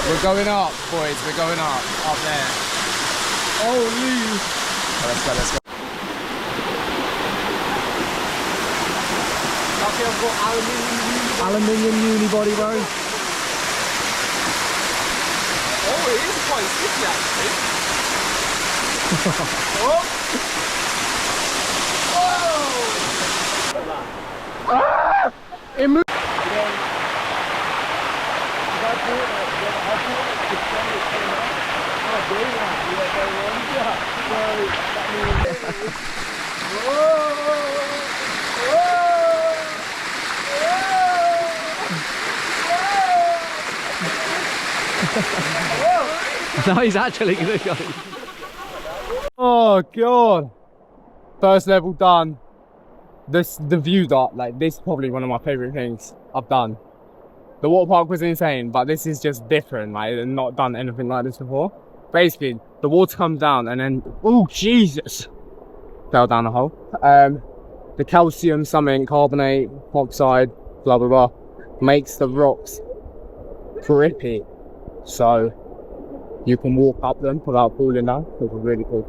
We're going up, boys. We're going up there. Holy! Let's go, let's go. Okay, I've got aluminium unibody, bro. Oh, it is quite sticky actually. Oh! Whoa! Ah! It moved. No, he's actually gonna go. Oh god! First level done. The views are like this is probably one of my favorite things I've done. The water park was insane, but this is just different. Like I've not done anything like this before. Basically, the water comes down and then oh Jesus, fell down a hole. The calcium, something, carbonate, oxide, blah blah blah, makes the rocks grippy, so you can walk up them without falling down, which is really cool.